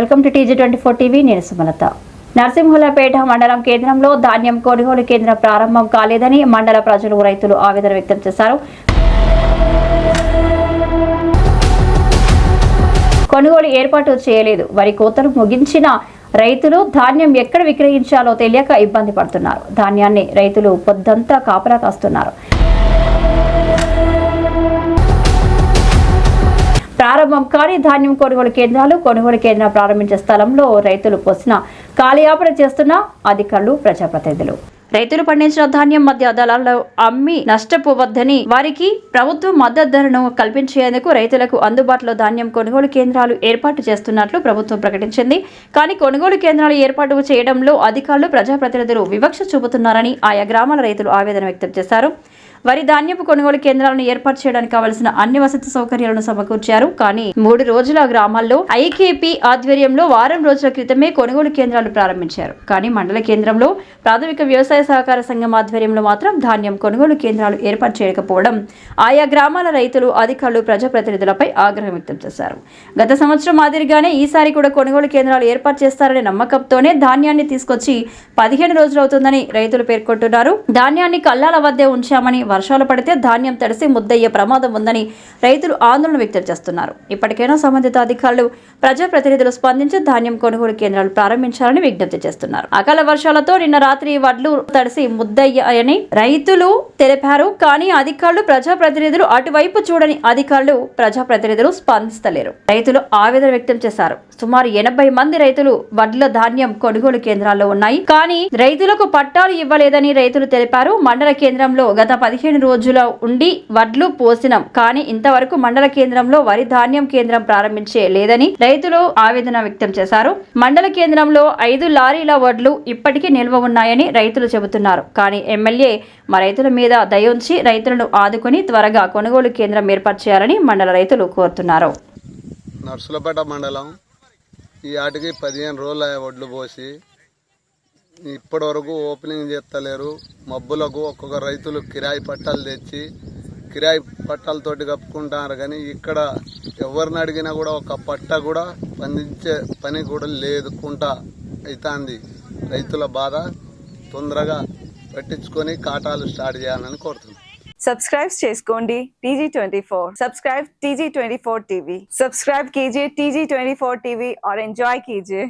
Welcome to TG24 TV. నేను సుమలత. నరసింహులపేట మండలం కేంద్రంలో ధాన్యం కొనుగోలు కేంద్రం ప్రారంభం కాలేదని మండల ప్రజలు రైతులు ఆవేదన వ్యక్తం చేశారు. కొనుగోలు ఏర్పాటు చేయలేదు. వరి కోతలు ముగించిన రైతులు ధాన్యం ఎక్కడ విక్రయించాలో తెలియక ఇబ్బంది పడుతున్నారు. ధాన్యాన్ని రైతులు పొద్దంతా కాపలా కాస్తున్నారు. ప్రారంభం కాని ధాన్యం కొనుగోలు కేంద్రాలు ప్రారంభించే స్థలంలో రైతులు పోసిన కాలయాపన చేస్తున్న అధికారులు, ప్రజాప్రతినిధులు. రైతులు పండించిన ధాన్యం మధ్య దళాల్లో అమ్మి నష్టపోవద్దని, వారికి ప్రభుత్వం మద్దతు ధరను కల్పించేందుకు రైతులకు అందుబాటులో ధాన్యం కొనుగోలు కేంద్రాలు ఏర్పాటు చేస్తున్నట్లు ప్రభుత్వం ప్రకటించింది. కానీ కొనుగోలు కేంద్రాలు ఏర్పాటు చేయడంలో అధికారులు, ప్రజాప్రతినిధులు వివక్ష చూపుతున్నారని ఆయా గ్రామాల రైతులు ఆవేదన వ్యక్తం చేశారు. వరి ధాన్యపు కొనుగోలు కేంద్రాలను ఏర్పాటు చేయడానికి కావలసిన అన్ని వసతి సౌకర్యాలను సమకూర్చారు. కానీ 3 రోజుల గ్రామాల్లో ఐకేపీ ఆధ్వర్యంలో వారం రోజుల క్రితమే కొనుగోలు కేంద్రాలు ప్రారంభించారు. కానీ మండల కేంద్రంలో ప్రాథమిక వ్యవసాయ సహకార సంఘం ఆధ్వర్యంలో మాత్రం ధాన్యం కొనుగోలు కేంద్రాలు ఏర్పాటు చేయకపోవడం ఆయా గ్రామాల రైతులు, అధికారులు, ప్రజాప్రతినిధులపై ఆగ్రహం వ్యక్తం చేశారు. గత సంవత్సరం మాదిరిగానే ఈసారి కూడా కొనుగోలు కేంద్రాలు ఏర్పాటు చేస్తారనే నమ్మకంతోనే ధాన్యాన్ని తీసుకొచ్చి 15 రోజులవుతుందని రైతులు పేర్కొంటున్నారు. ధాన్యాన్ని కల్లాల వద్దే ఉంచామని, వర్షాలు పడితే ధాన్యం తడిసి ముద్దయ్యే ప్రమాదం ఉందని రైతులు ఆందోళన వ్యక్తం చేస్తున్నారు. ఇప్పటికైనా సంబంధిత అధికారులు, ప్రజాప్రతినిధులు స్పందించి ధాన్యం కొనుగోలు కేంద్రాలు ప్రారంభించాలని విజ్ఞప్తి చేస్తున్నారు. అకాల వర్షాలతో నిన్న రాత్రి వడ్లు తడిసి ముద్దయ్యాయని రైతులు తెలిపారు. కానీ అధికారులు, ప్రజాప్రతినిధులు అటువైపు చూడని అధికారులు, ప్రజాప్రతినిధులు స్పందిస్తలేరు. రైతులు ఆవేదన వ్యక్తం చేశారు. సుమారు 80 మంది రైతులు వడ్ల ధాన్యం కొనుగోలు కేంద్రాల్లో ఉన్నాయి. కానీ రైతులకు పట్టాలు ఇవ్వలేదని రైతులు తెలిపారు. మండల కేంద్రంలో గత 15 రోజుల ఉండి వడ్లు పోసినాం. కానీ ఇంతవరకు మండల కేంద్రంలో వరి ధాన్యం కేంద్రం ప్రారంభించే లేదని రైతులు ఆవేదన వ్యక్తం చేశారు. మండల కేంద్రంలో 5 లారీల వడ్లు ఇప్పటికీ నిల్వ ఉన్నాయని రైతులు చెబుతున్నారు. కానీ ఎమ్మెల్యే మా రైతుల మీద దయుంచి రైతులను ఆదుకొని త్వరగా కొనుగోలు కేంద్రం ఏర్పాటు చేయాలని మండల రైతులు కోరుతున్నారు. నర్సులపేట మండలం ఈ ఆటికి 15 రోజుల వడ్లు పోసి ఇప్పటి వరకు ఓపెనింగ్ చేస్తలేరు. మబ్బులకు ఒక్కొక్క రైతులు కిరాయి పట్టాలు తెచ్చి కిరాయి పట్టాలతోటి కప్పుకుంటారు. కానీ ఇక్కడ ఎవరిని అడిగినా కూడా ఒక పట్ట కూడా పండించే పని కూడా లేదుకుంటా అవుతుంది. రైతుల బాధ తొందరగా పట్టించుకొని కాటాలు స్టార్ట్ చేయాలని కోరుతున్నాం. సబ్స్క్రైబ్ చేసుకోండి TG24. Subscribe TG24 TV. Subscribe कीजिए TG24 TV और एंजॉय कीजिए.